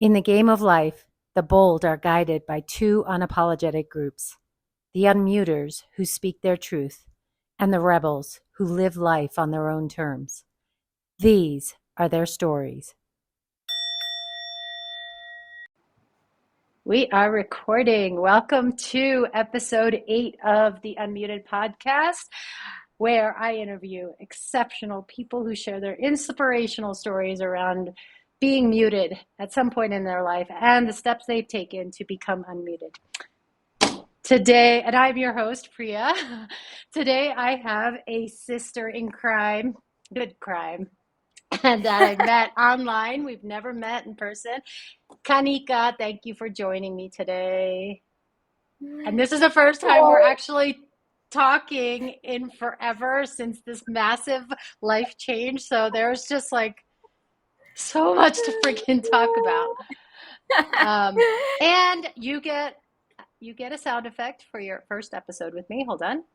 In the game of life, the bold are guided by two unapologetic groups: the unmuters who speak their truth, and the rebels who live life on their own terms. These are their stories. We are recording. Welcome to episode 8 of the Unmuted podcast, where I interview exceptional people who share their inspirational stories around being muted at some point in their life and the steps they've taken to become unmuted. Today, and I'm your host, Priya. Today I have a sister in crime, good crime, and that I met online. We've never met in person. Kanika, thank you for joining me today. And this is the first time we're actually talking in forever since this massive life change. So there's just like so much to freaking talk about. And you get a sound effect for your first episode with me. Hold on.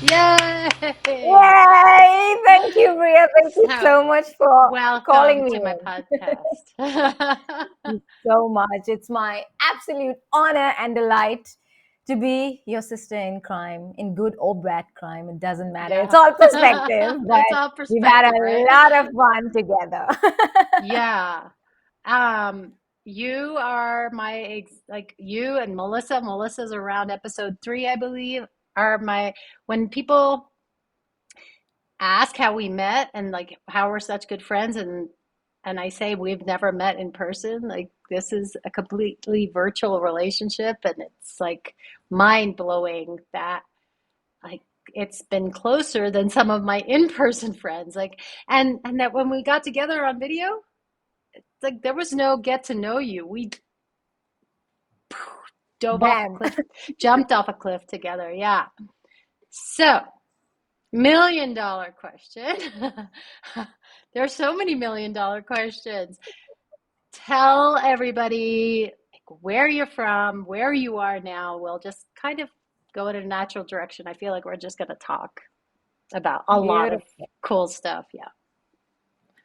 Yay! Yay! Thank you, Priya. Thank you so much for calling Welcome me to my podcast. in so much. It's my absolute honor and delight to be your sister in crime, in good or bad crime. It doesn't matter. It's Yeah. all perspective, but It's all we've had perspective, a right? lot of fun together. Yeah. You are you and Melissa. Melissa's around episode 3, I believe, are when people ask how we met and like how we're such good friends, and I say we've never met in person. Like, this is a completely virtual relationship, and it's like mind blowing that like it's been closer than some of my in-person friends. Like, and that when we got together on video, it's like there was no get to know you. We dove off a Bam. cliff, jumped off a cliff together. Yeah. So, $1 million question. There are so many $1 million questions. Tell everybody like, where you're from, where you are now. We'll just kind of go in a natural direction. I feel like we're just going to talk about a lot of Beautiful. cool stuff. Yeah.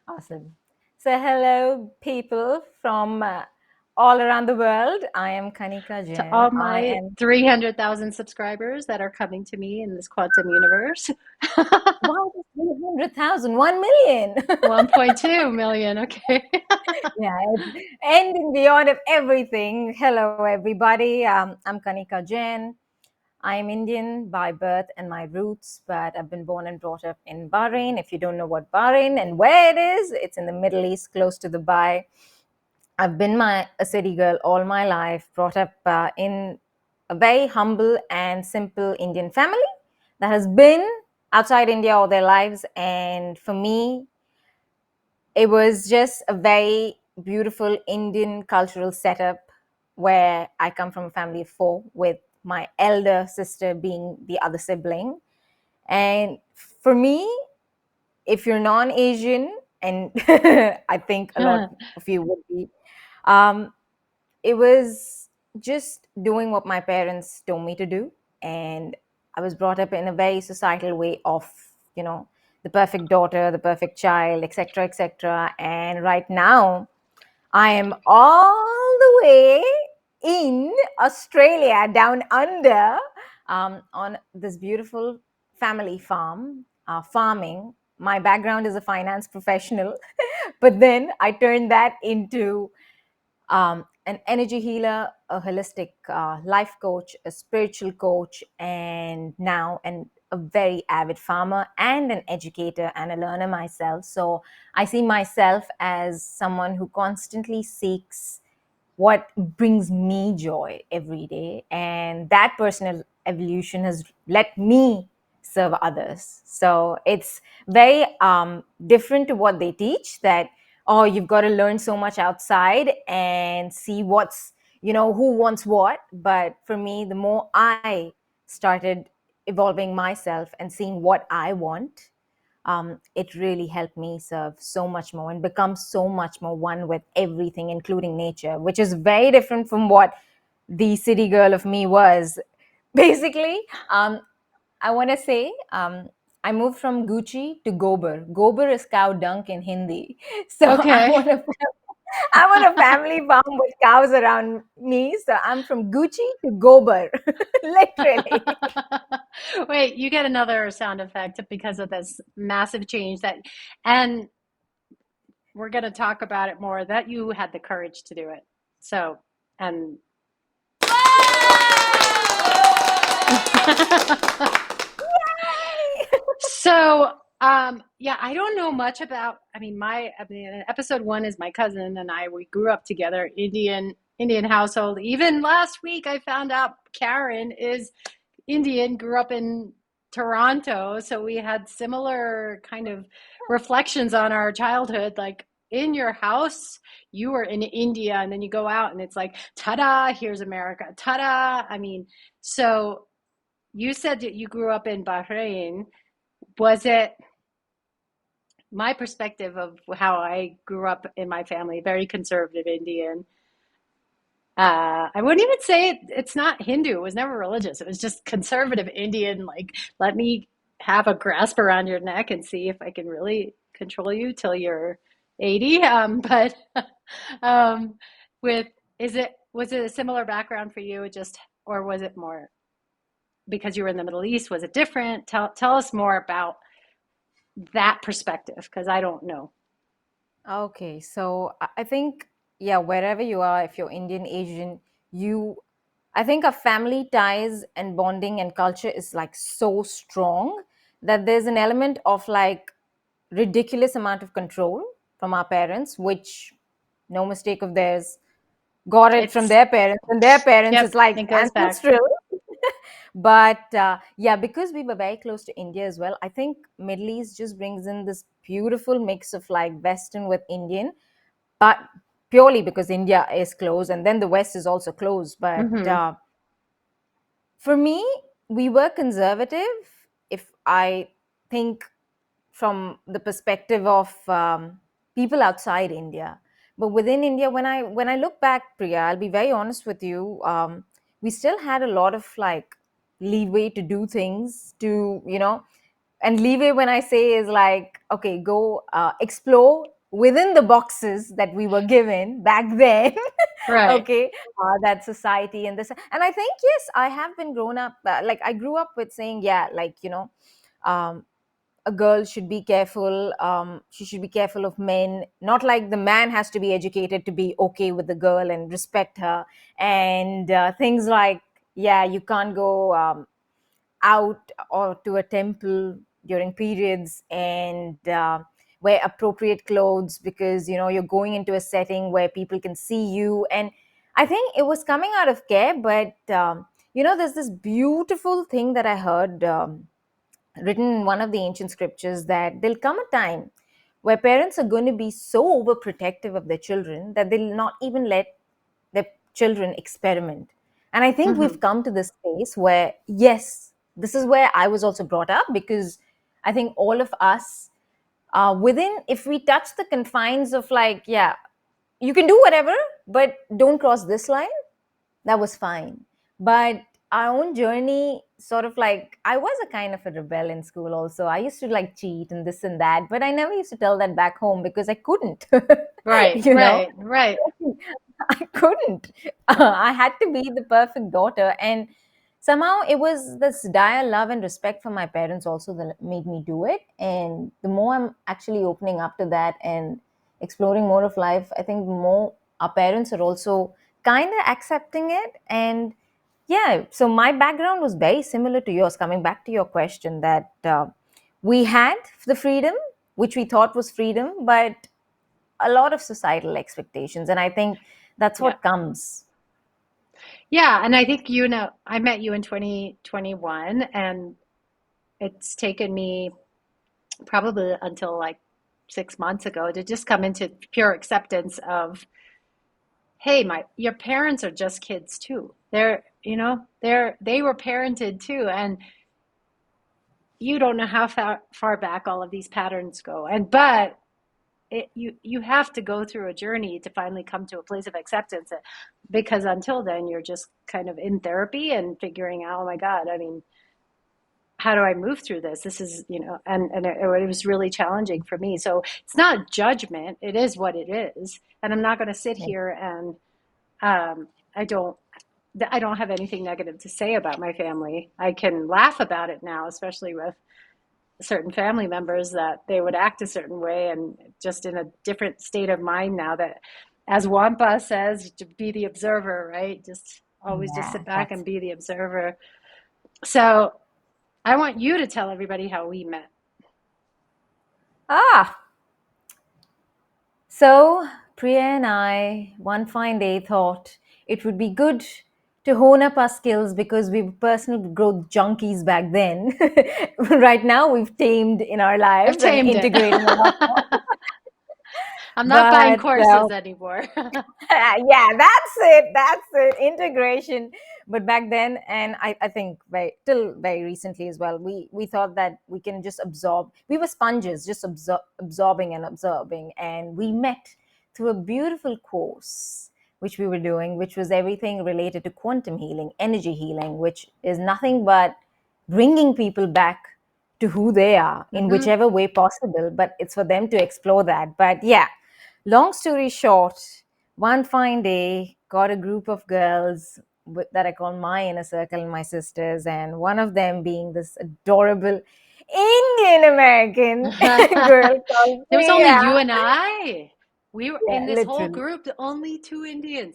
Awesome. So, hello, people from all around the world. I am Kanika To Jain. all I my am 300,000 subscribers that are coming to me in this quantum universe. wow, 300,000, 1 million. 1.2 million. Okay. Yeah, it's ending beyond of everything. Hello, everybody. I'm Kanika Jain. I'm Indian by birth and my roots, but I've been born and brought up in Bahrain. If you don't know what Bahrain and where it is, it's in the Middle East, close to Dubai. I've been a city girl all my life, brought up in a very humble and simple Indian family that has been outside India all their lives. And for me, it was just a very beautiful Indian cultural setup where I come from a family of 4, with my elder sister being the other sibling. And for me, if you're non-Asian, and I think a lot of you would be, um, it was just doing what my parents told me to do. And I was brought up in a very societal way of, you know, the perfect daughter, the perfect child, etc., etc. And right now, I am all the way in Australia, down under, on this beautiful family farm, farming. My background is a finance professional, but then I turned that into an energy healer, a holistic life coach, a spiritual coach, and now a very avid farmer and an educator and a learner myself. So I see myself as someone who constantly seeks what brings me joy every day. And that personal evolution has let me serve others. So it's very different to what they teach, that, oh, you've got to learn so much outside and see what's, who wants what. But for me, the more I started evolving myself and seeing what I want, it really helped me serve so much more and become so much more one with everything, including nature, which is very different from what the city girl of me was. Basically, I want to say I moved from Gucci to Gobar. Gobar is cow dung in Hindi. So Okay. I want a family farm with cows around me. So I'm from Gucci to Gobar, literally. Wait, you get another sound effect because of this massive change that, and we're going to talk about it more, that you had the courage to do it. So, and so, yeah, I don't know much about, I mean, episode one is my cousin and I, we grew up together, Indian household. Even last week, I found out Karen is Indian, grew up in Toronto, so we had similar kind of reflections on our childhood. Like in your house, you were in India, and then you go out and it's like, ta-da, here's America, ta-da. I mean, so you said that you grew up in Bahrain. Was it my perspective of how I grew up in my family, very conservative Indian? I wouldn't even say it's not Hindu. It was never religious. It was just conservative Indian. Like, let me have a grasp around your neck and see if I can really control you till you're 80. But um, with was it a similar background for you? It just, or was it more because you were in the Middle East? Was it different? Tell us more about that perspective because I don't know. Okay, so I think, yeah, wherever you are, if you're Indian, Asian, you, I think our family ties and bonding and culture is like so strong that there's an element of like ridiculous amount of control from our parents, which no mistake of theirs, got it from It's their parents, and their parents is yep, like it goes back. ancestral. But yeah, because we were very close to India as well, I think Middle East just brings in this beautiful mix of like Western with Indian, but purely because India is close and then the West is also close. But Hmm. for me, we were conservative. If I think from the perspective of people outside India, but within India, when I look back, Priya, I'll be very honest with you. We still had a lot of like leeway to do things, to and leeway when I say is like, okay, go explore within the boxes that we were given back then. Right. Okay, that society and this, and I think yes, I have been grown up, like I grew up with saying, yeah, like um, a girl should be careful, she should be careful of men, not like the man has to be educated to be okay with the girl and respect her, and things like, yeah, you can't go out or to a temple during periods, and wear appropriate clothes because you're going into a setting where people can see you. And I think it was coming out of care, but there's this beautiful thing that I heard, written in one of the ancient scriptures, that there'll come a time where parents are going to be so overprotective of their children that they'll not even let their children experiment. And I think we've Hmm. come to this space where, yes, this is where I was also brought up, because I think all of us, within, if we touch the confines of like, yeah, you can do whatever, but don't cross this line, that was fine. But our own journey, sort of like, I was a kind of a rebel in school also. I used to like cheat and this and that, but I never used to tell that back home because I couldn't. Right, you know right, right. I couldn't. I had to be the perfect daughter. And somehow it was this dire love and respect for my parents also that made me do it. And the more I'm actually opening up to that and exploring more of life, I think the more our parents are also kind of accepting it. And yeah, so my background was very similar to yours, coming back to your question, that we had the freedom, which we thought was freedom, but a lot of societal expectations, and I think that's Yeah. what comes. Yeah, and I think I met you in 2021 and it's taken me probably until like 6 months ago to just come into pure acceptance of, hey, my your parents are just kids too. They were parented too, and you don't know how far back all of these patterns go. And but you have to go through a journey to finally come to a place of acceptance, because until then you're just kind of in therapy and figuring out, oh my God, I mean, how do I move through this? This is, and it was really challenging for me. So it's not judgment. It is what it is. And I'm not going to sit Yeah. here and um, I don't, I don't have anything negative to say about my family. I can laugh about it now, especially with certain family members that they would act a certain way and just in a different state of mind now that, as Wampa says, to be the observer, right? Just always just Yeah, sit back that's and be the observer. So I want you to tell everybody how we met. ah. So Priya and I, one fine day, thought it would be good to hone up our skills because we were personal growth junkies back then. Right now, we've tamed in our I've lives and tamed it. integrating a lot more. I'm not buying But courses anymore. yeah, that's it. That's it. Integration. But back then, and I think till very recently as well, we thought that we can just absorb. We were sponges, just absorbing and absorbing. And we met through a beautiful course which we were doing, which was everything related to quantum healing, energy healing, which is nothing but bringing people back to who they are in Hmm. whichever way possible. But it's for them to explore that. But yeah, long story short, one fine day, got a group of girls that I call my inner circle and my sisters, and one of them being this adorable Indian American girl called There was only Priya. you and I. We were in Yeah, this whole literally. group, only two Indians.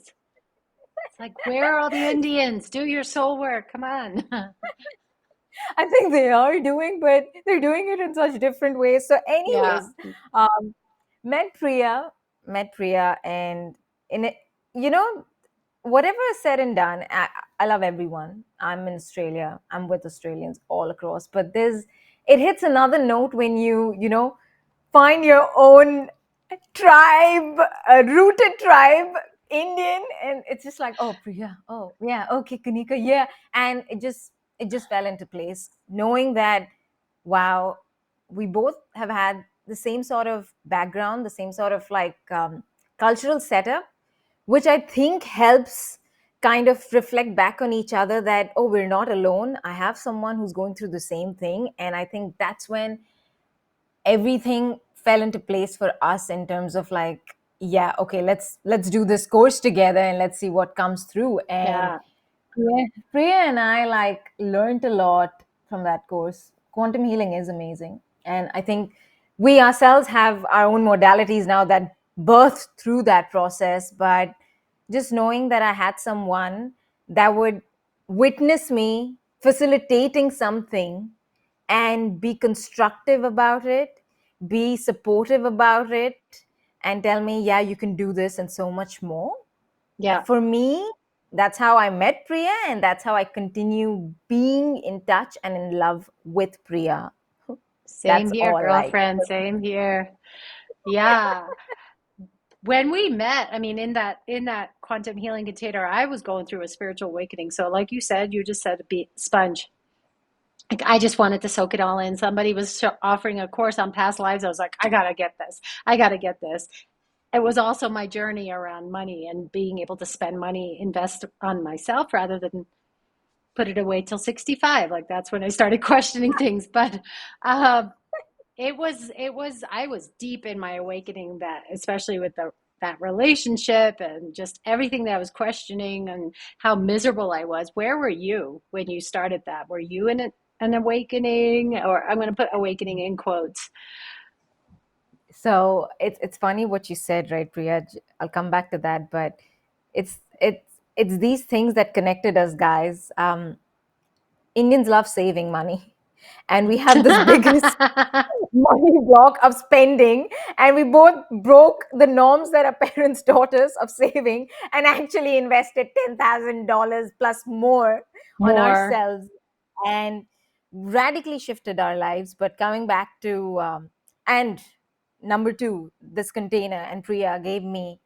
It's like, where are all the Indians? Do your soul work. Come on. I think they are doing, but they're doing it in such different ways. So, Yeah. anyways, um, met Priya, met Priya, and in it, you know, whatever is said and done, I love everyone. I'm in Australia. I'm with Australians all across. But it hits another note when you find your own tribe, a rooted tribe, Indian, and it's just like, oh, Priya, oh, yeah, okay, Kanika, yeah, and it just fell into place, knowing that, wow, we both have had the same sort of background, the same sort of like cultural setup, which I think helps kind of reflect back on each other that, oh, we're not alone. I have someone who's going through the same thing. And I think that's when everything fell into place for us in terms of like, yeah, okay, let's do this course together and let's see what comes through. And Yeah. Priya and I like learned a lot from that course. Quantum healing is amazing. And I think we ourselves have our own modalities now that birthed through that process. But just knowing that I had someone that would witness me facilitating something and be constructive about it, be supportive about it, and tell me, yeah, you can do this and so much more. Yeah. For me, that's how I met Priya, and that's how I continue being in touch and in love with Priya. Same That's here, all like. girlfriend. Same here. Yeah. When we met, I mean, in that quantum healing container, I was going through a spiritual awakening. So, like you said, you just said be sponge. Like I just wanted to soak it all in. Somebody was offering a course on past lives. I was like, I gotta get this. I gotta get this. It was also my journey around money and being able to spend money, invest on myself rather than put it away till 65. Like that's when I started questioning things. But um, I was deep in my awakening, that especially with that relationship and just everything that I was questioning and how miserable I was. Where were you when you started that? Were you in an awakening, or I'm going to put awakening in quotes? So it's funny what you said, right, Priya? I'll come back to that, but it's these things that connected us, guys. Indians love saving money, and we have this biggest money block of spending, and we both broke the norms that our parents taught us of saving and actually invested $10,000 plus more on More. ourselves and radically shifted our lives. But coming back to and number two, this container and Priya gave me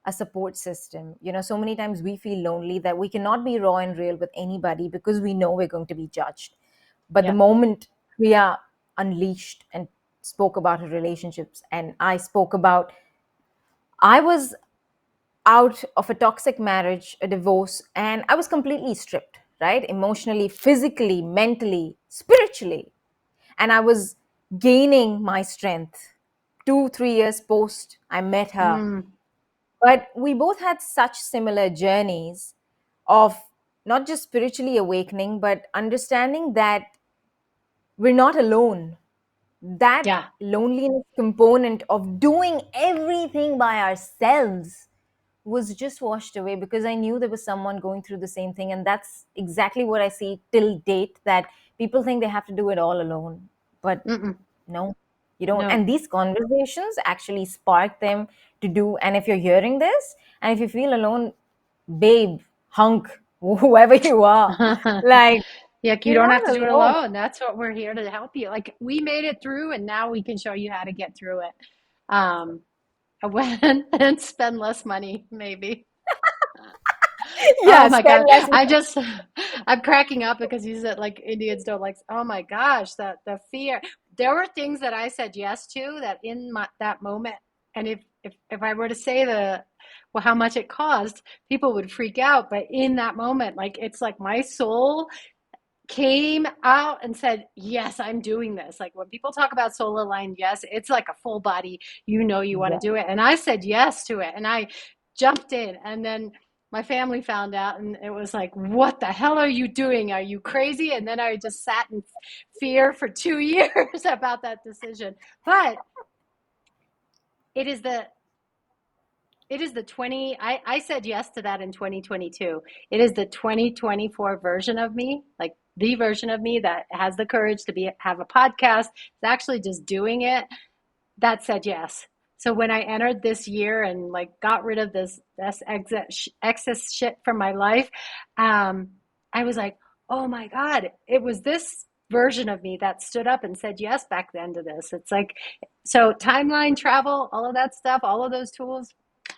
a support system. So many times we feel lonely that we cannot be raw and real with anybody because we know we're going to be judged. But the Yeah. moment Priya unleashed and spoke about her relationships, and I spoke about, I was out of a toxic marriage, a divorce, and I was completely stripped. right? Emotionally, physically, mentally, spiritually. And I was gaining my strength 2 3 years post I met her. Mm, But we both had such similar journeys of not just spiritually awakening, but understanding that we're not alone. That yeah. loneliness component of doing everything by ourselves was just washed away because I knew there was someone going through the same thing. And that's exactly what I see till date, that people think they have to do it all alone. But Mm-mm. no, you don't. No. And these conversations actually spark them to do. And if you're hearing this and if you feel alone, babe, hunk, whoever you are, like, Yeah, you you're don't not have to do it alone. alone. That's what we're here to help you. Like we made it through, and now we can show you how to get through it. Um, when and spend less money, maybe. Oh Yeah, my spend God. less. I'm cracking up because you said like Indians don't like, oh my gosh, the fear. There were things that I said yes to that in that moment. And if I were to say well, how much it cost, people would freak out. But in that moment, like, it's like my soul came out and said, yes, I'm doing this. Like when people talk about soul aligned, yes, it's like a full body, you want to Yeah. do it. And I said yes to it. And I jumped in. And then my family found out and it was like, what the hell are you doing? Are you crazy? And then I just sat in fear for 2 years about that decision. But it is the it is the 20 I said yes to that in 2022. It is the 2024 version of me, like the version of me that has the courage to have a podcast. It's actually just doing it, that said yes. So when I entered this year and like got rid of this excess shit from my life, I was like, oh my God, it was this version of me that stood up and said yes back then to this. It's like, so timeline travel, all of that stuff, all of those tools,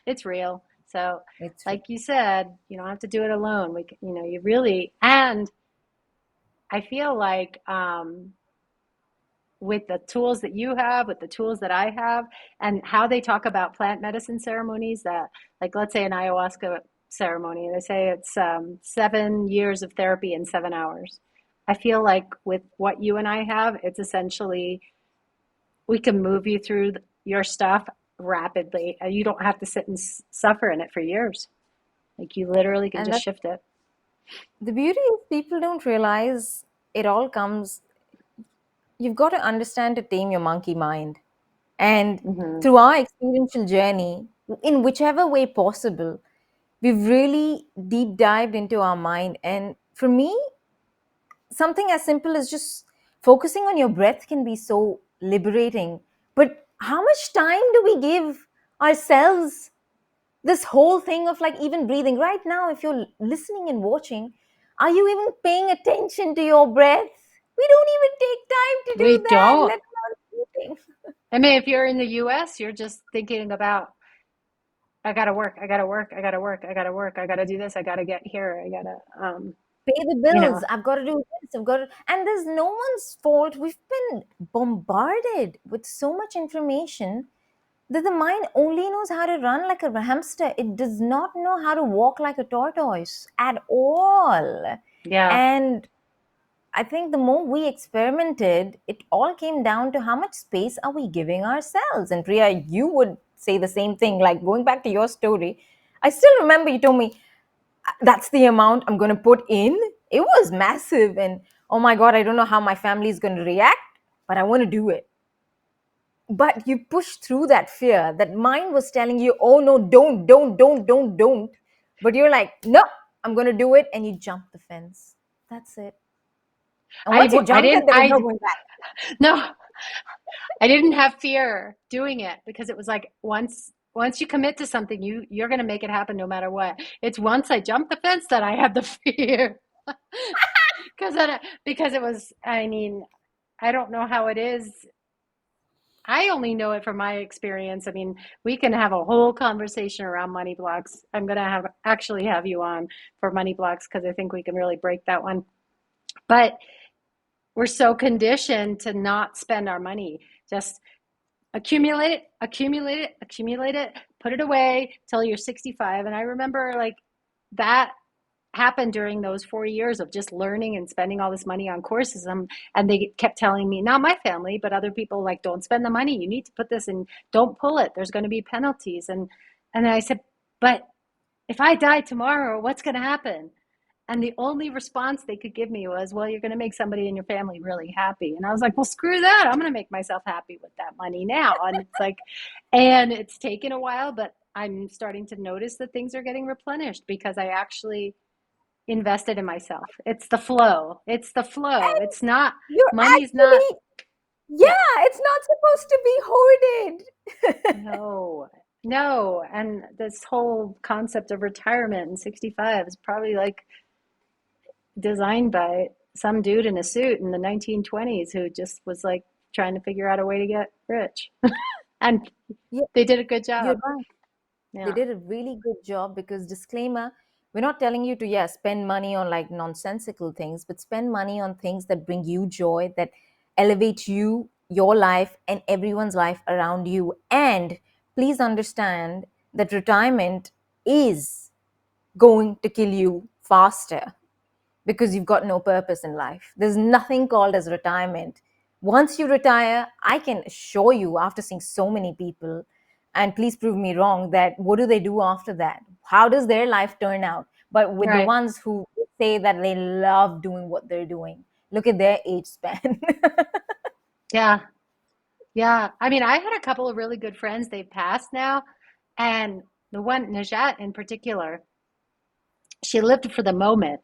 it's real. So It's like you said, you don't have to do it alone. You really, and I feel like, with the tools that you have, with the tools that I have, and how they talk about plant medicine ceremonies that, like, let's say an ayahuasca ceremony, they say it's 7 years of therapy in 7 hours. I feel like with what you and I have, it's essentially, we can move you through your stuff rapidly. You don't have to sit and suffer in it for years. Like you literally can and just that shift it. the beauty is people don't realize it all comes. You've got to understand to tame your monkey mind. And Hmm. through our experiential journey, in whichever way possible, we've really deep dived into our mind. And for me, something as simple as just focusing on your breath can be so liberating. But how much time do we give ourselves this whole thing of like even breathing right now? If you're listening and watching, are you even paying attention to your breath? We don't even take time to We do that, don't. let alone breathing. I mean, if you're in the US, you're just thinking about, I gotta work, I gotta work, I gotta work, I gotta work, I gotta do this, I gotta get here, I gotta, Pay the you know, bills, I've got to do this, I've got to, and there's no one's fault. We've been bombarded with so much information that the mind only knows how to run like a hamster. It does not know how to walk like a tortoise at all. yeah. And I think the more we experimented, it all came down to how much space are we giving ourselves. And Priya, you would say the same thing. Like going back to your story, I still remember you told me that's the amount I'm going to put in. It was massive. And oh my God, I don't know how my family is going to react, but I want to do it. But you push through that fear. That mind was telling you, oh no, don't. But you're like, no, I'm going to do it. And you jump the fence. That's it. And once you I jumped it, didn't, there was no going back. no, I didn't have fear doing it because it was like, once you commit to something, you're gonna make it happen no matter what. It's once I jumped the fence that I had the fear. Because it was, I mean, I don't know how it is. I only know it from my experience. I mean, we can have a whole conversation around money blocks. I'm gonna actually have you on for money blocks because I think we can really break that one. But we're so conditioned to not spend our money. Just accumulate it, accumulate it, accumulate it, put it away till you're 65. And I remember like that. happened during those 4 years of just learning and spending all this money on courses. And they kept telling me, not my family, but other people, like, don't spend the money. You need to put this in, don't pull it. There's going to be penalties. And I said, but if I die tomorrow, what's going to happen? And the only response they could give me was, well, you're going to make somebody in your family really happy. And I was like, well, screw that. I'm going to make myself happy with that money now. And it's like, and it's taken a while, but I'm starting to notice that things are getting replenished because I actually invested in myself. It's the flow. It's the flow. And It's not, you're money's not, actually, yeah, yeah, it's not supposed to be hoarded. no, no. And this whole concept of retirement in 65 is probably like designed by some dude in a suit in the 1920s who just was like trying to figure out a way to get rich. And Yeah, they did a good you're job. right. They Yeah. did a really good job because, disclaimer, we're not telling you to, yeah, spend money on like nonsensical things, but spend money on things that bring you joy, that elevate you, your life, and everyone's life around you. And please understand that retirement is going to kill you faster because you've got no purpose in life. There's nothing called as retirement. Once you retire, I can assure you, after seeing so many people, and please prove me wrong, that what do they do after that? How does their life turn out? But with the Right. ones who say that they love doing what they're doing, look at their age span. Yeah. Yeah. I mean, I had a couple of really good friends. They've passed now. And the one, Najat in particular, she lived for the moment.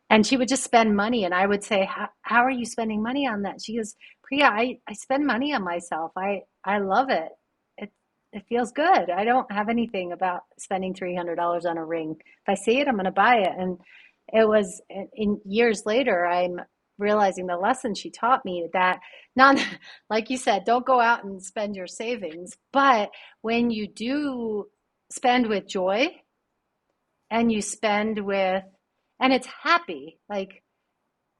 And she would just spend money. And I would say, how are you spending money on that? She goes, Priya, I spend money on myself. I love it. It it feels good. I don't have anything about spending $300 on a ring. If I see it, I'm going to buy it. And it was in years later, I'm realizing the lesson she taught me that not, like you said, don't go out and spend your savings. But when you do spend with joy and you spend with, and it's happy, like,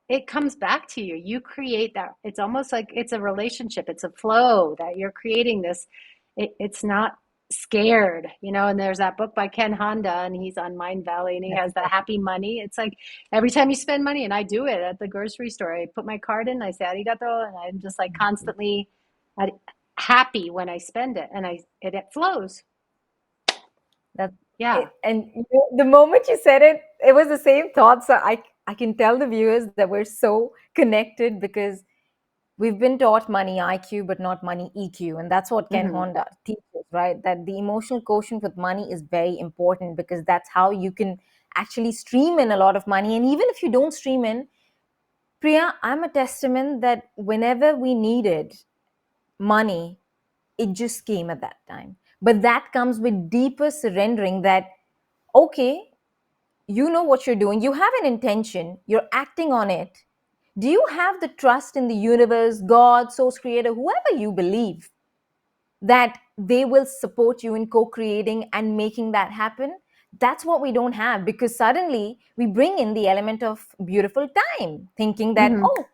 it comes back to you. You create that. It's almost like it's a relationship. It's a flow that you're creating this. It's not scared, and there's that book by Ken Honda, and he's on Mind Valley, and he has the happy money. It's like every time you spend money, and I do it at the grocery store. I put my card in, I say arigato, and I'm just like constantly happy when I spend it, and it flows. That's Yeah. it. And the moment you said it, it was the same thought. So I can tell the viewers that we're so connected because we've been taught money IQ, but not money EQ. And that's what Ken Hmm. Honda teaches, right? That the emotional quotient with money is very important because that's how you can actually stream in a lot of money. And even if you don't stream in, Priya, I'm a testament that whenever we needed money, it just came at that time. But that comes with deeper surrendering that, okay, you know what you're doing, you have an intention, you're acting on it. Do you have the trust in the universe, God, source creator, whoever you believe, that they will support you in co-creating and making that happen? That's what we don't have, because suddenly we bring in the element of beautiful time, thinking that, Hmm. oh,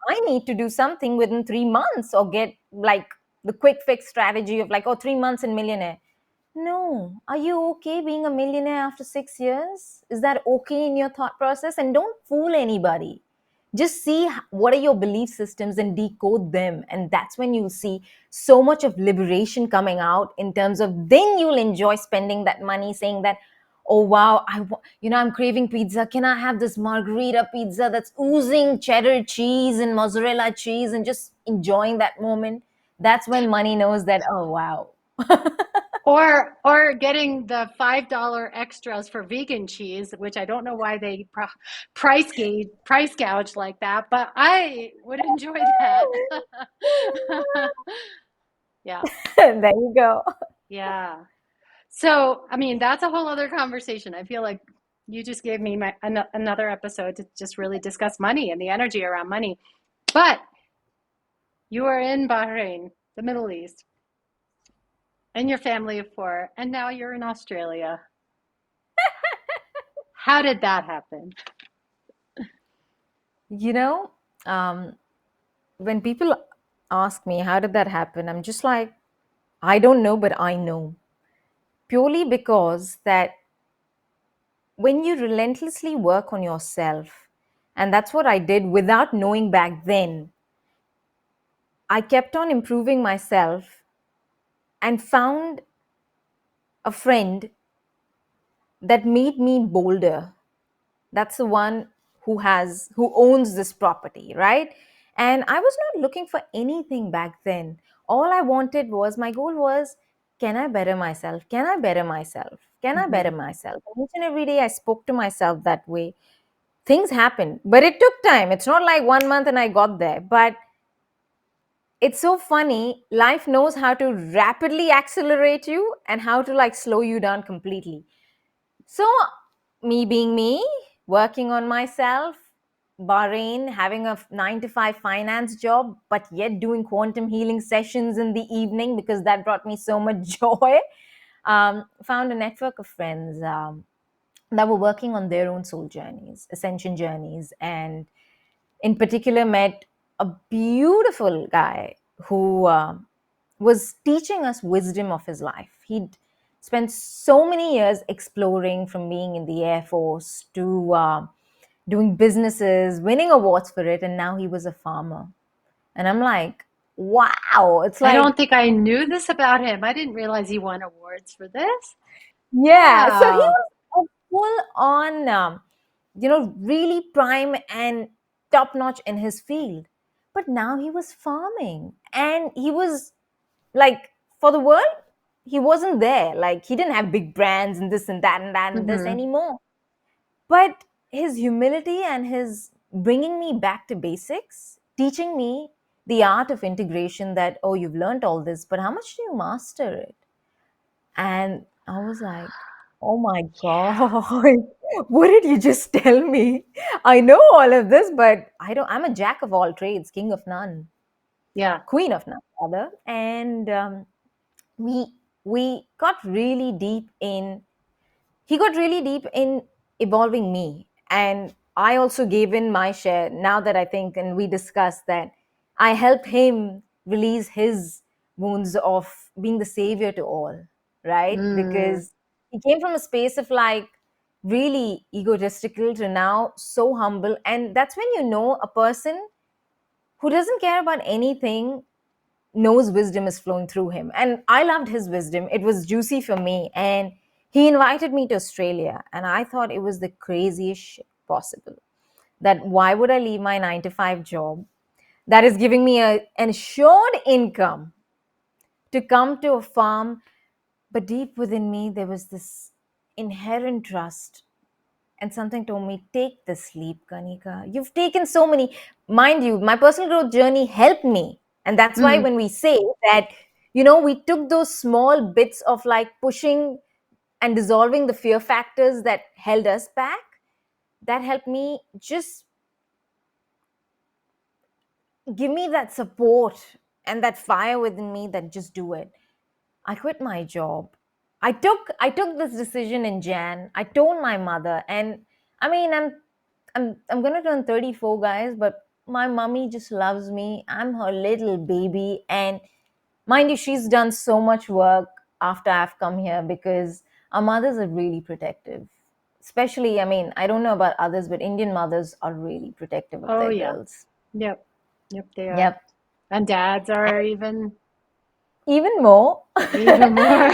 I need to do something within 3 months, or get like the quick fix strategy of like, oh, 3 months and millionaire. No. Are you okay being a millionaire after 6 years? Is that okay in your thought process? And don't fool anybody. Just see what are your belief systems and decode them. And that's when you'll see so much of liberation coming out, in terms of then you'll enjoy spending that money saying that, oh wow, I'm craving pizza. Can I have this margarita pizza that's oozing cheddar cheese and mozzarella cheese, and just enjoying that moment? That's when money knows that, oh wow. Or getting the $5 extras for vegan cheese, which I don't know why they price gouge like that, but I would enjoy that. Yeah, There you go. yeah. So, I mean, that's a whole other conversation. I feel like you just gave me another episode to just really discuss money and the energy around money. But you are in Bahrain, the Middle East, and your family of four, and now you're in Australia. How did that happen? You know, um, when people ask me, how did that happen? I'm just like, I don't know, but I know. Purely because that when you relentlessly work on yourself, and that's what I did without knowing back then, I kept on improving myself and found a friend that made me bolder. That's the one who owns this property, right? And I was not looking for anything back then. All I wanted was, my goal was, can I better myself? Can I better myself? Can I better Hmm. myself? And each and every day I spoke to myself that way. Things happened, but it took time. It's not like 1 month and I got there. But it's so funny. Life knows how to rapidly accelerate you and how to like slow you down completely. So, me being me, working on myself, Bahrain, having a 9 to 5 finance job, but yet doing quantum healing sessions in the evening because that brought me so much joy. Found a network of friends that were working on their own soul journeys, ascension journeys, and in particular met a beautiful guy who was teaching us wisdom of his life. He'd spent so many years exploring, from being in the Air Force to doing businesses, winning awards for it, and now he was a farmer. And I'm like, wow, it's I don't like, think I knew this about him. I didn't realize he won awards for this. yeah. So he Wow. was a full on, really prime and top notch in his field. But now he was farming and he was like, for the world, he wasn't there. Like, he didn't have big brands and this and that and that and this Hmm. anymore. But his humility and his bringing me back to basics, teaching me the art of integration, that, oh, you've learned all this, but how much do you master it? And I was like, oh my God, what did you just tell me? I know all of this, but I'm a jack of all trades, king of none, Yeah. queen of none, rather. And we, we got really deep in he got really deep in evolving me, and I also gave in my share. Now that I think, and we discussed that, I helped him release his wounds of being the savior to all, right? Mm. Because he came from a space of like really egotistical to now so humble, and that's when you know a person who doesn't care about anything knows wisdom is flowing through him. And I loved his wisdom. It was juicy for me. And he invited me to Australia. And I thought it was the craziest shit possible. That why would I leave my 9 to 5 job that is giving me an assured income to come to a farm? But deep within me, there was this inherent trust, and something told me, take this leap, Kanika. You've taken so many. Mind you, my personal growth journey helped me. And that's why Mm. when we say that, we took those small bits of like pushing and dissolving the fear factors that held us back, that helped me just give me that support and that fire within me that just do it. I quit my job. I took this decision in Jan. I told my mother, and I mean, I'm gonna turn 34, guys, but my mommy just loves me. I'm her little baby, and mind you, she's done so much work after I've come here, because our mothers are really protective. Especially, I mean, I don't know about others, but Indian mothers are really protective of Oh, their yeah. girls. Yep. Yep, they are. Yep, And dads are even more. even more.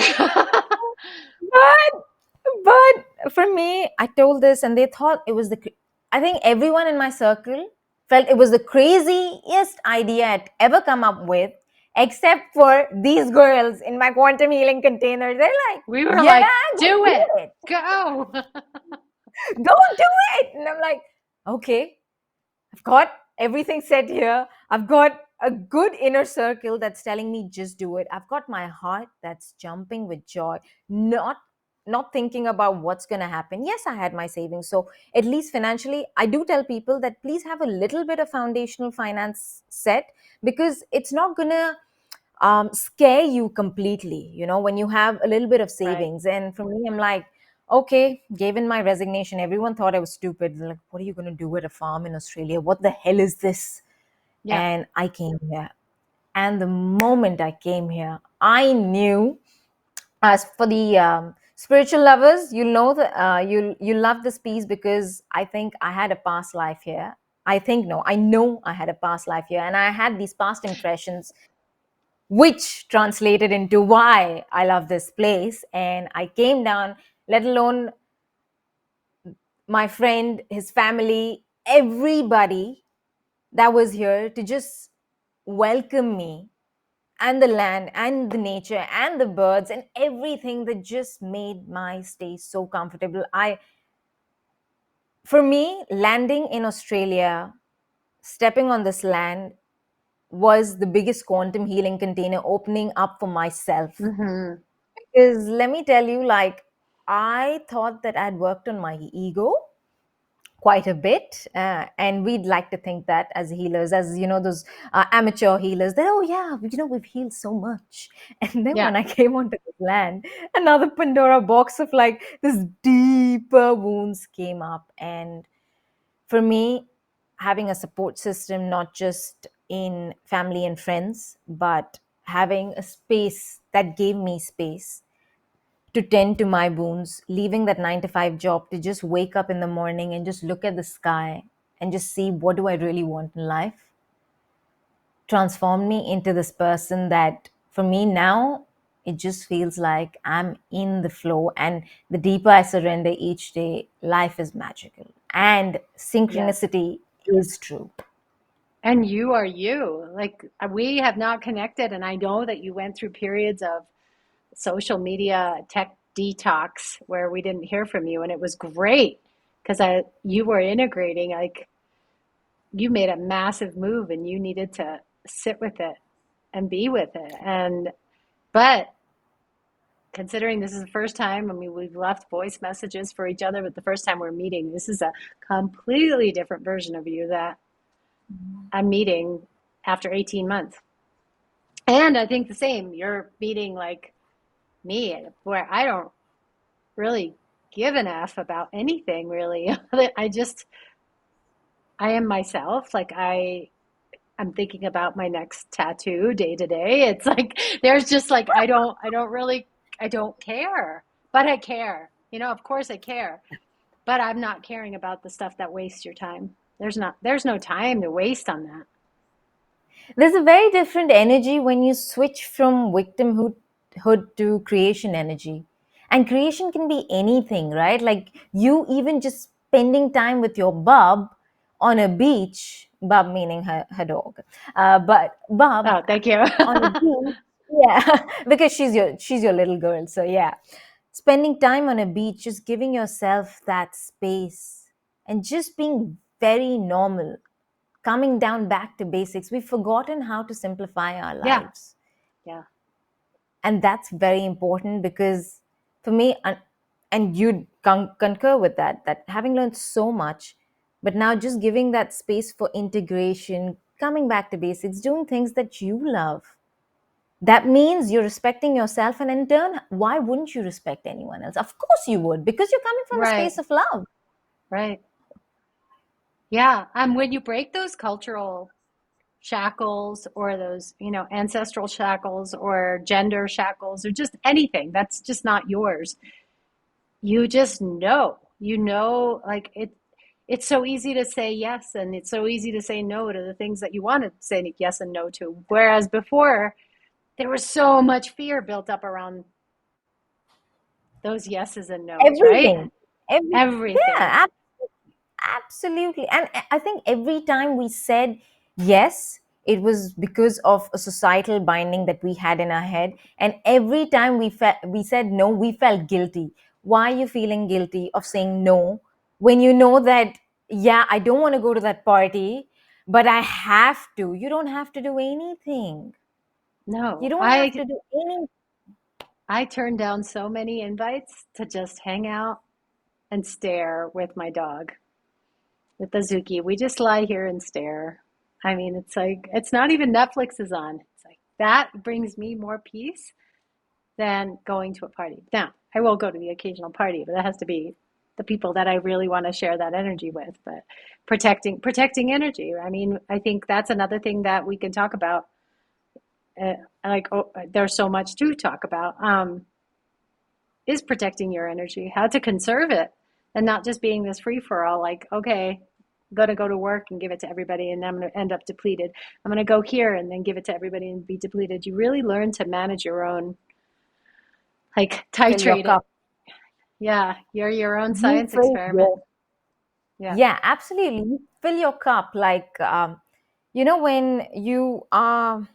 But for me, I told this, and they thought it was I think everyone in my circle felt it was the craziest idea I'd ever come up with, except for these girls in my quantum healing container. They're like, We were yeah, like, go do do it. it. Go. Go do it. And I'm like, okay, I've got everything set here. I've got a good inner circle that's telling me just do it. I've got my heart that's jumping with joy, not thinking about what's going to happen. Yes, I had my savings. So at least financially, I do tell people that please have a little bit of foundational finance set, because it's not going to scare you completely, when you have a little bit of Right. savings. And for me, I'm like, okay, given my resignation, everyone thought I was stupid. They're like, what are you going to do at a farm in Australia? What the hell is this? Yeah. And I came here. And the moment I came here, I knew, as for the Spiritual lovers, you'll know that you love this piece because I think I had a past life here. I think no, I know I had a past life here, and I had these past impressions, which translated into why I love this place. And I came down, let alone my friend, his family, everybody that was here to just welcome me, and the land and the nature and the birds and everything that just made my stay so comfortable. I For me, landing in Australia, stepping on this land was the biggest quantum healing container opening up for myself. Mm-hmm. Because let me tell you, like, I thought that I'd worked on my ego quite a bit, and we'd like to think that as healers, as you know, those amateur healers, that, oh yeah, we've healed so much. And then Yeah. when I came onto this land, another Pandora box of like this deeper wounds came up. And for me, having a support system, not just in family and friends, but having a space that gave me space to tend to my wounds, leaving that 9 to 5 job to just wake up in the morning and just look at the sky and just see what do I really want in life, transformed me into this person that for me now, it just feels like I'm in the flow. And the deeper I surrender each day, life is magical. And Yes. synchronicity is true. And you are you. Like we have not connected, and I know that you went through periods of social media tech detox where we didn't hear from you, and it was great because I you were integrating. Like you made a massive move, and you needed to sit with it and be with it. And but considering this is the first time, I mean, we've left voice messages for each other, but the first time we're meeting, this is a completely different version of you that I'm meeting after 18 months. And I think the same, you're meeting like me, where I don't really give an F about anything really. I just, I am myself. Like I'm thinking about my next tattoo day to day. It's like, there's just like, I don't really, I don't care, but I care. Of course I care, but I'm not caring about the stuff that wastes your time. There's no time to waste on that. There's a very different energy when you switch from victimhood to creation energy. And creation can be anything, right? Like you even just spending time with your bub on a beach, bub meaning her dog, but bub Oh, thank you. on a beach, yeah, because she's your little girl. So yeah, spending time on a beach, just giving yourself that space and just being very normal, coming down back to basics. We've forgotten how to simplify our Yeah, lives. yeah, And that's very important because for me, and you'd concur with that, that having learned so much, but now just giving that space for integration, coming back to basics, doing things that you love. That means you're respecting yourself. And in turn, why wouldn't you respect anyone else? Of course you would, because you're coming from a right, space of love. right. Yeah, when you break those cultural shackles or those, ancestral shackles or gender shackles or just anything that's just not yours, you just like it's so easy to say yes and it's so easy to say no to the things that you want to say yes and no to. Whereas before, there was so much fear built up around those yeses and nos, right? Everything. Every Everything. Yeah, absolutely. And I think every time we said yes, it was because of a societal binding that we had in our head. And every time we said no, we felt guilty. Why are you feeling guilty of saying no when you know that, yeah, I don't want to go to that party, but I have to? You don't have to do anything. You No, don't have I to do anything. I turned down so many invites to just hang out and stare with my dog, with the Zuki. We just lie here and stare. I mean, it's like, it's not even Netflix is on. It's like, that brings me more peace than going to a party. Now, I will go to the occasional party, but that has to be the people that I really want to share that energy with. But protecting energy. I mean, I think that's another thing that we can talk about. Like, oh, there's so much to talk about. is protecting your energy, how to conserve it, and not just being this free for all, like, okay, I'm going to go to work and give it to everybody and I'm going to end up depleted. I'm going to go here and then give it to everybody and be depleted. You really learn to manage your own, like Fill your titrate it. cup. Yeah, you're your own You science fill experiment. your Yeah. Yeah, absolutely. You fill your cup like when you are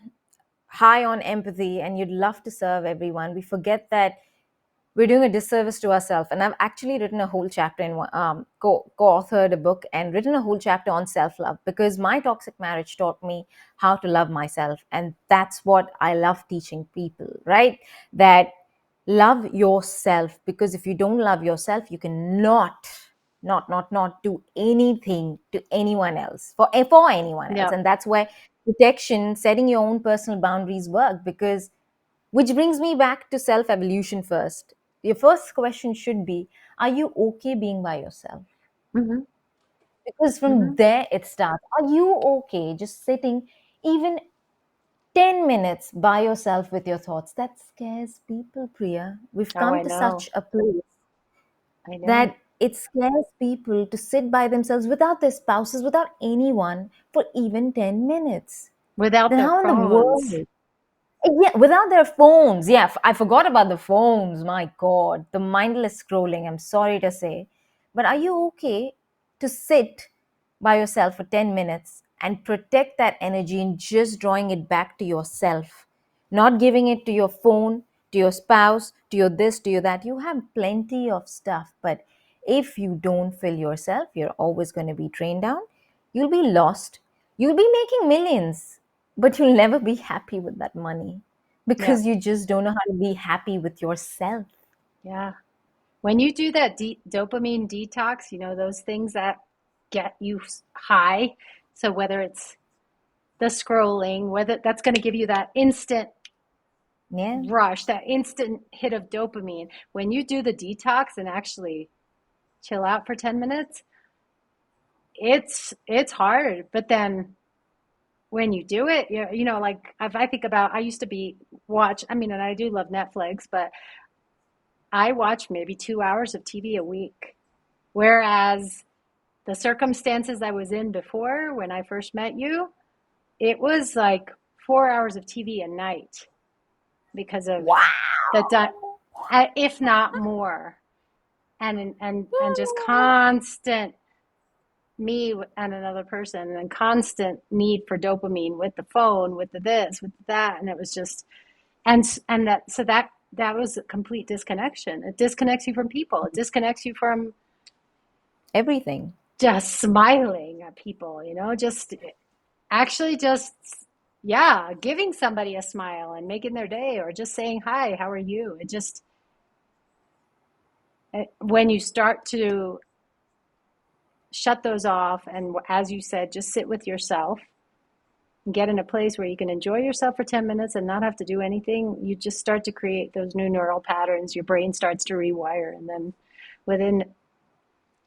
high on empathy and you'd love to serve everyone, we forget that we're doing a disservice to ourselves. And I've actually written a whole chapter in co-authored a book and written a whole chapter on self-love because my toxic marriage taught me how to love myself, and that's what I love teaching people. Right? That love yourself, because if you don't love yourself, you cannot not do anything to anyone else for anyone else. Yeah. And that's where protection, setting your own personal boundaries work, because which brings me back to self evolution first. Your first question should be, are you okay being by yourself? Hmm. Because from Hmm. there it starts. Are you okay just sitting even 10 minutes by yourself with your thoughts? That scares people, Priya. We've Oh, come I to know. such a place I know. that it scares people to sit by themselves without their spouses, without anyone for even 10 minutes. Without Then their how in the phones. world? Yeah, without their phones. Yeah, I forgot about the phones. My God, the mindless scrolling. I'm sorry to say. But are you okay to sit by yourself for 10 minutes and protect that energy and just drawing it back to yourself? Not giving it to your phone, to your spouse, to your this, to your that. You have plenty of stuff. But if you don't fill yourself, you're always going to be drained down. You'll be lost. You'll be making millions, but you'll never be happy with that money Yeah. because you just don't know how to be happy with yourself. Yeah. When you do that dopamine detox, those things that get you high. So whether it's the scrolling, whether that's going to give you that instant Yeah, rush, that instant hit of dopamine. When you do the detox and actually chill out for 10 minutes, it's hard. But then when you do it, like if I think about, I used to I mean, and I do love Netflix, but I watch maybe 2 hours of TV a week. Whereas the circumstances I was in before when I first met you, it was like 4 hours of TV a night because of the if not more, and just constant me and another person, and constant need for dopamine with the phone, with the this, with that, and it was just and that was a complete disconnection. It disconnects you from people. It disconnects you from everything. just smiling at people, just actually just, yeah, giving somebody a smile and making their day, or just saying, hi, how are you? When you start to shut those off, and as you said, just sit with yourself and get in a place where you can enjoy yourself for 10 minutes and not have to do anything, you just start to create those new neural patterns. Your brain starts to rewire. And then within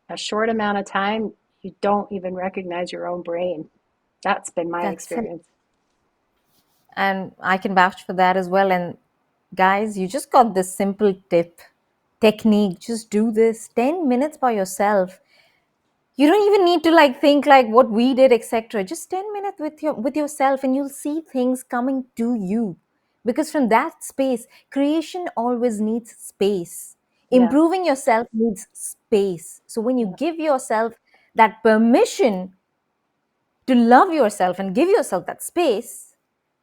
a short amount of time, you don't even recognize your own brain. That's been my That's it. experience. And I can vouch for that as well. And guys, you just got this simple tip, technique. Just do this 10 minutes by yourself. You don't even need to like think like what we did, etc. Just 10 minutes with yourself and you'll see things coming to you. Because from that space, creation always needs space. Yeah, Improving yourself needs space. So when you yeah, give yourself that permission to love yourself and give yourself that space,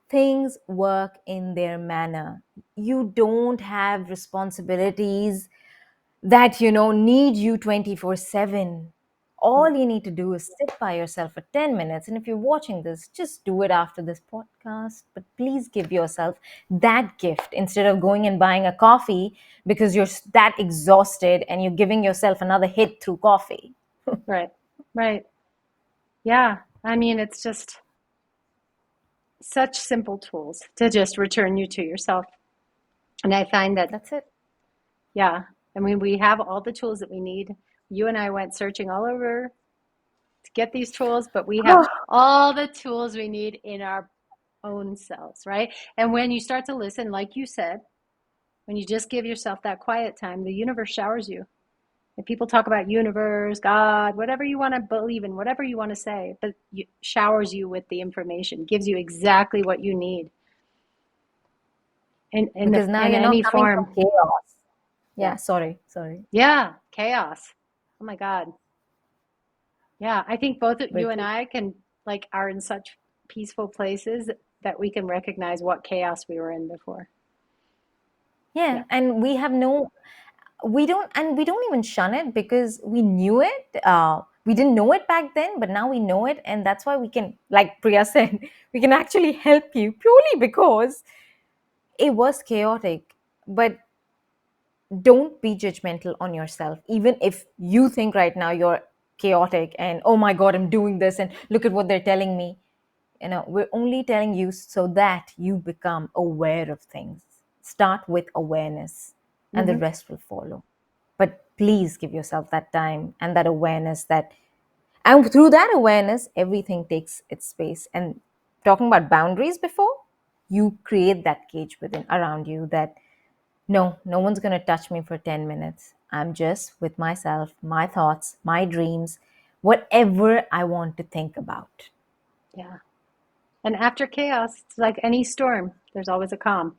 things work in their manner. You don't have responsibilities that need you 24/7. yeah, All you need to do is sit by yourself for 10 minutes, and if you're watching this, just do it after this podcast. But please give yourself that gift instead of going and buying a coffee because you're that exhausted and you're giving yourself another hit through coffee. right, right. Yeah, I mean, it's just such simple tools to just return you to yourself. And I find that, That's it. yeah, I mean, we have all the tools that we need. You and I went searching all over to get these tools, but we have all the tools we need in our own selves, right? And when you start to listen, like you said, When you just give yourself that quiet time, the universe showers you. And people talk about universe, God, whatever you want to believe in, whatever you want to say, but showers you with the information, gives you exactly what you need Because now in you're not any coming form. from chaos. Yeah. Yeah, sorry. Yeah. Chaos. Oh my God. Yeah. I think both you But and I can like are in such peaceful places that we can recognize what chaos we were in before. Yeah. yeah, and we don't even shun it because we knew it. We didn't know it back then, but now we know it, and that's why we can, like Priya said, we can actually help you purely because it was chaotic. But don't be judgmental on yourself, even if you think right now you're chaotic and oh my god, I'm doing this and look at what they're telling me. We're only telling you so that you become aware of things. Start with awareness, and the Hmm. rest will follow. But please give yourself that time and that awareness, and through that awareness everything takes its space. And talking about boundaries before, you create that cage within around you that no one's going to touch me for 10 minutes. I'm just with myself, my thoughts, my dreams, whatever I want to think about. Yeah. And after chaos, it's like any storm, there's always a calm.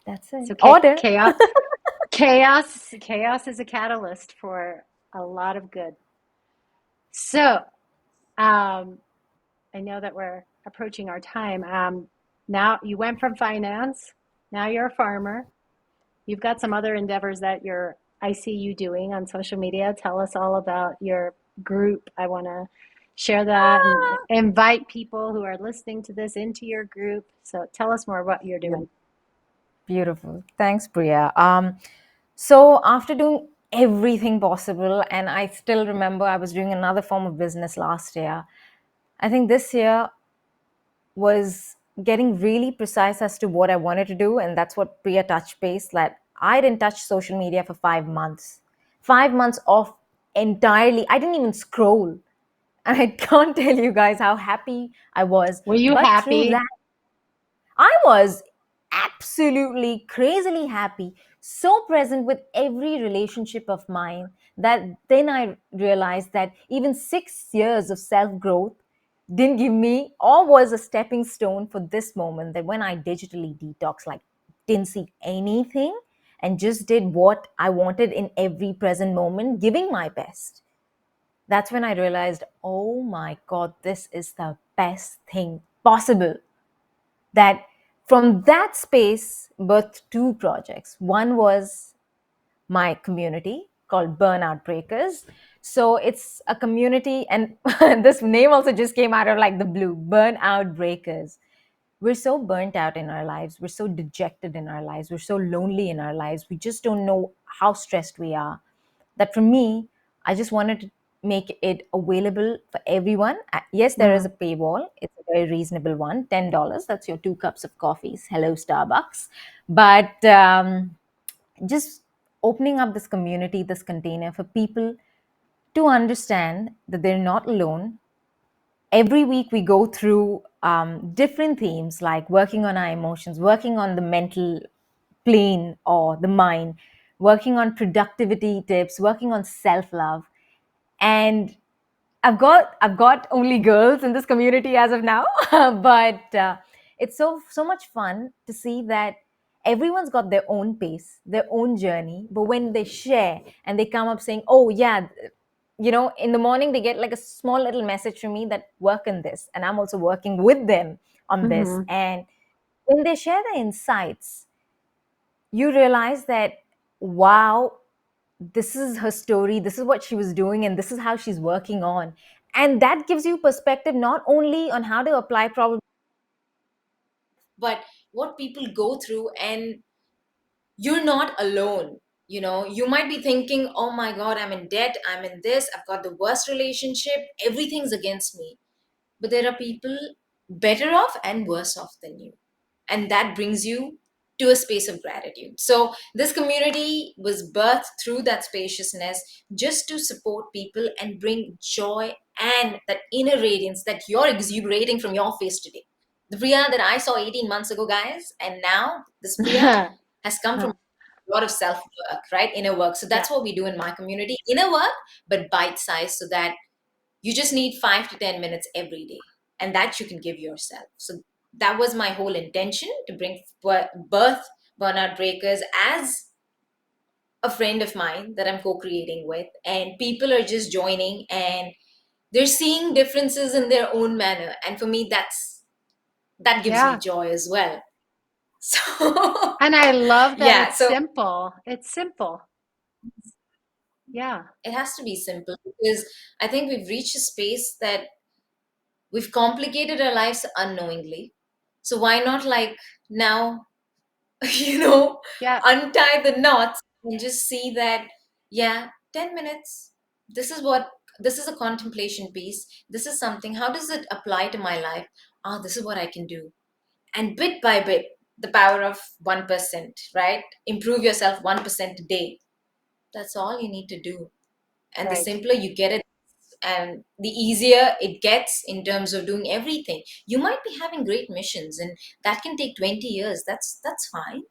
That's it. So Order. chaos is a catalyst for a lot of good. So, um, I know that we're approaching our time. Now you went from finance, now you're a farmer. You've got some other endeavors that I see you doing on social media. Tell us all about your group. I want to share that and invite people who are listening to this into your group. So tell us more what you're doing. Beautiful. Thanks, Priya. So after doing everything possible, and I still remember I was doing another form of business last year. I think this year was getting really precise as to what I wanted to do, and that's what Priya touched base. That I didn't touch social media for 5 months. 5 months off entirely. I didn't even scroll. And I can't tell you guys how happy I was. Were you But through happy? that, I was absolutely crazily happy, so present with every relationship of mine that then I realized that even 6 years of self growth didn't give me or was a stepping stone for this moment, that when I digitally detox, like didn't see anything and just did what I wanted in every present moment, giving my best. That's when I realized, oh my God, this is the best thing possible. That from that space birthed two projects. One was my community called Burnout Breakers. So it's a community, and this name also just came out of like the blue, Burnout Breakers. We're so burnt out in our lives. We're so dejected in our lives. We're so lonely in our lives. We just don't know how stressed we are. That for me, I just wanted to make it available for everyone. Yes, there is Mm. a paywall. It's a very reasonable one, $10. That's your 2 cups of coffees. Hello, Starbucks. But just opening up this community, this container for people to understand that they're not alone. Every week we go through different themes like working on our emotions, working on the mental plane or the mind, working on productivity tips, working on self-love. And I've got only girls in this community as of now, but it's so much fun to see that everyone's got their own pace, their own journey. But when they share and they come up saying, "Oh yeah," in the morning they get like a small little message from me that work on this, and I'm also working with them on this. Hmm. And when they share their insights, you realize that wow, this is her story, this is what she was doing, and this is how she's working on. And that gives you perspective not only on how to apply problems, but what people go through. And you're not alone. You might be thinking, oh my God, I'm in debt, I'm in this, I've got the worst relationship, everything's against me. But there are people better off and worse off than you. And that brings you to a space of gratitude. So, this community was birthed through that spaciousness just to support people and bring joy and that inner radiance that you're exuberating from your face today. The Priya that I saw 18 months ago, guys, and now this Priya, has come from Huh. a lot of self work, right? Inner work. So Yeah. that's what we do in my community, inner work, but bite size, so that you just need 5 to 10 minutes every day, and that you can give yourself. So that was my whole intention, to bring birth burnout breakers as a friend of mine that I'm co-creating with, and people are just joining, and they're seeing differences in their own manner, and for me, that gives me Yeah. joy as well. So And I love that yeah, it's so simple. It's simple. Yeah. it has to be simple, because I think we've reached a space that we've complicated our lives unknowingly. So why not, like, now, you know, Yeah. untie the knots and just see that, yeah, 10 minutes. This is what, this is a contemplation piece. This is something, how does it apply to my life? Ah, this is what I can do. And bit by bit, the power of 1%, right? Improve yourself 1% a day. That's all you need to do. And the Right. simpler you get it, and the easier it gets in terms of doing everything. You might be having great missions, and that can take 20 years. That's fine.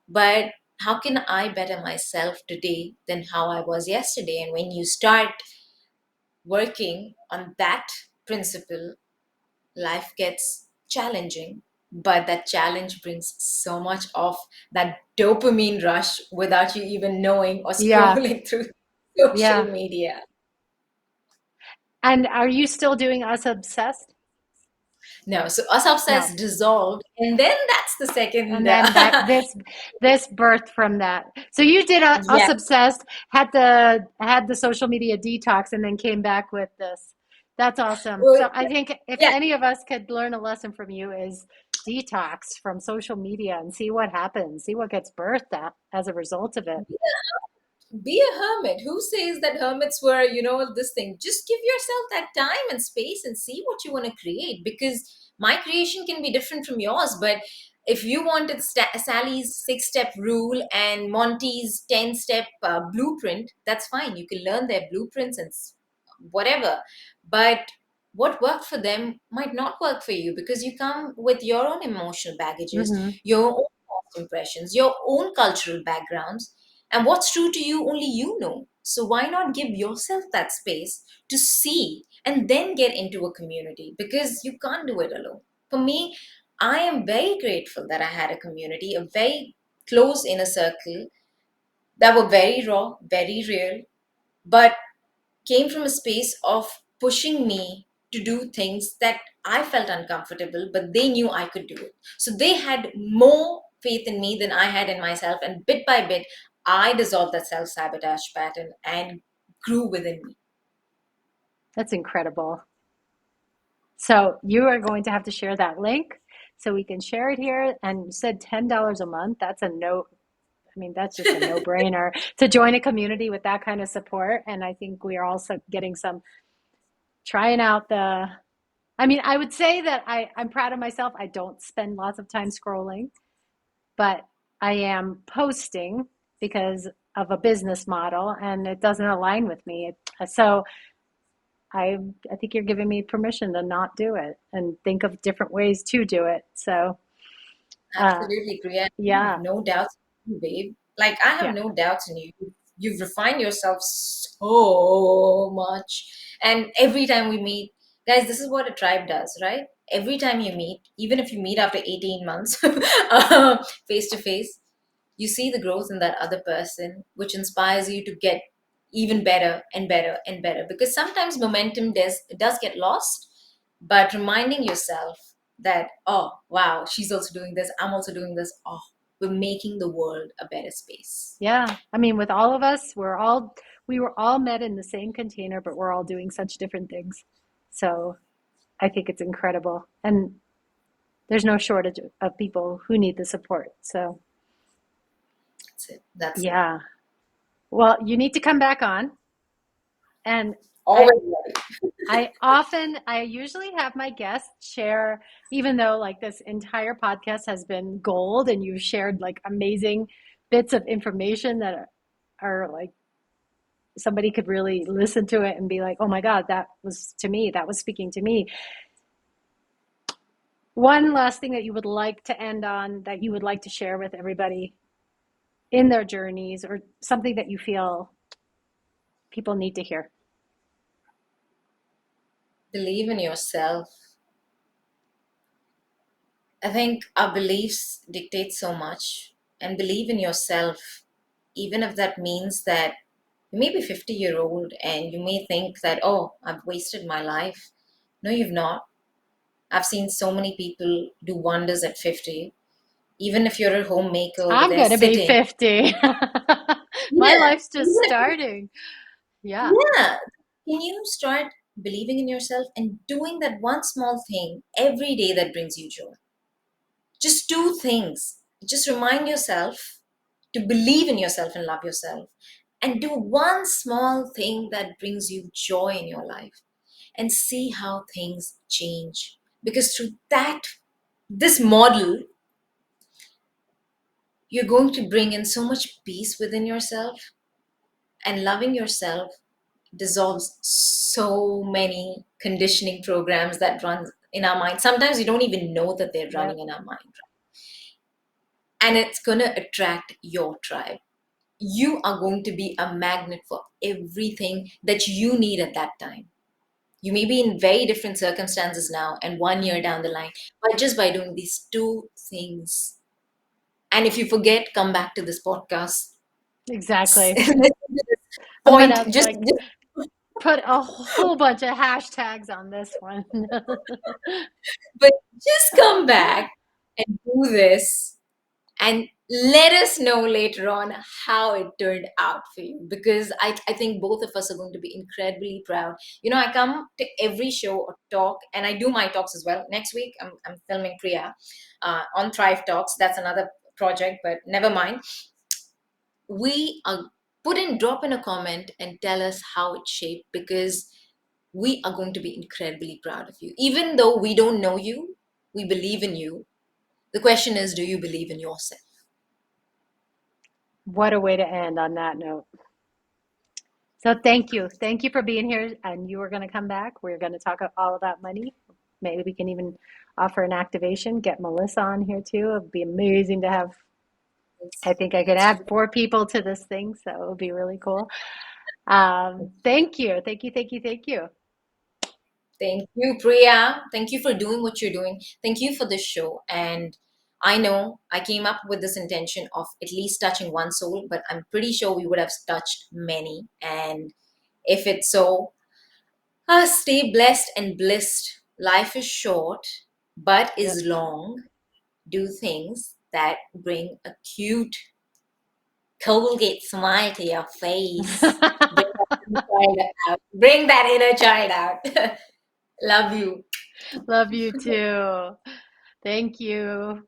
But how can I better myself today than how I was yesterday? And when you start working on that principle, life gets challenging, but that challenge brings so much of that dopamine rush without you even knowing, or Yeah. scrolling through social Yeah. media. And are you still doing Us Obsessed? No, so us No. obsessed dissolved, and then that's the second. And then that this birthed from that. So you did Us Yeah, Obsessed, had the social media detox, and then came back with this. That's awesome. well, So I think if yeah, any of us could learn a lesson from you is detox from social media and see what happens, see what gets birthed as a result of it. be a hermit. Who says that hermits were, this thing? Just give yourself that time and space and see what you want to create, because my creation can be different from yours. But if you wanted Sally's 6 step rule and Monty's 10 step blueprint, that's fine. You can learn their blueprints and whatever. But what worked for them might not work for you, because you come with your own emotional baggages, Hmm. your own past impressions, your own cultural backgrounds, and what's true to you, only you know. So why not give yourself that space to see and then get into a community? Because you can't do it alone. For me, I am very grateful that I had a community, a very close inner circle that were very raw, very real, but came from a space of pushing me to do things that I felt uncomfortable, but they knew I could do it. So they had more faith in me than I had in myself. And bit by bit, I dissolved that self sabotage pattern and grew within me. That's incredible. So you are going to have to share that link so we can share it here. And you said $10 a month. That's a no. I mean, that's just a no-brainer to join a community with that kind of support. And I think we are also getting some trying out the. I mean, I would say that I'm proud of myself. I don't spend lots of time scrolling, but I am posting because of a business model, and it doesn't align with me. So I think you're giving me permission to not do it and think of different ways to do it. So uh, Absolutely, Priya. I have yeah, no doubts in you, babe. Like, I have yeah, no doubts in you. You've refined yourself so much. And every time we meet, guys, this is what a tribe does, right? Every time you meet, even if you meet after 18 months face to face, you see the growth in that other person, which inspires you to get even better and better and better. Because sometimes momentum does get lost, but reminding yourself that, oh wow, she's also doing this, I'm also doing this. Oh, we're making the world a better space. yeah. I mean, with all of us, we were all met in the same container, but we're all doing such different things. So I think it's incredible, and there's no shortage of people who need the support. So That's it. That's it. yeah. Well, you need to come back on, and I Always ready. I usually have my guests share, even though like this entire podcast has been gold and you've shared like amazing bits of information that are like somebody could really listen to it and be like, oh my God, that was to me, that was speaking to me. One last thing that you would like to end on that you would like to share with everybody. in their journeys, or something that you feel people need to hear? Believe in yourself. I think our beliefs dictate so much, and believe in yourself, even if that means that you may be 50-year old and you may think that, oh, I've wasted my life. No, you've not. I've seen so many people do wonders at 50. Even if you're a homemaker over I'm there going to be sitting. 50. My Yeah. life's just starting. Yeah, Yeah. Can you start believing in yourself and doing that one small thing every day that brings you joy? Just do things. Just remind yourself to believe in yourself and love yourself. And do one small thing that brings you joy in your life and see how things change. Because through this model, you're going to bring in so much peace within yourself, and loving yourself dissolves so many conditioning programs that run in our mind. Sometimes we don't even know that they're yep, running in our mind. And it's going to attract your tribe. You are going to be a magnet for everything that you need at that time. You may be in very different circumstances now and 1 year down the line, but just by doing these two things. And if you forget, come back to this podcast. exactly. Listen to this I'm point. gonna like put a whole bunch of hashtags on this one. But just come back and do this and let us know later on how it turned out for you, because I think both of us are going to be incredibly proud. I come to every show or talk, and I do my talks as well. Next week I'm filming Priya on Thrive Talks. That's another project, but never mind. We are drop in a comment and tell us how it shaped, because we are going to be incredibly proud of you. Even though we don't know you, we believe in you. The question is, do you believe in yourself? What a way to end on that note. So thank you. Thank you for being here. And you are going to come back. We're going to talk all about money. Maybe we can even offer an activation, get Melissa on here too. It'd be amazing to have. I think I could Let's do add 4 people to this thing, so it would be really cool. Thank you. Thank you. Thank you. Thank you. Thank you, Priya. Thank you for doing what you're doing. Thank you for this show. And I know I came up with this intention of at least touching one soul, but I'm pretty sure we would have touched many. And if it's so, stay blessed and blissed. Life is short, but Yep. is long. Do things that bring a cute Colgate smile to your face. Bring that inner child out. Bring that inner child out. Love you. Love you too. Thank you.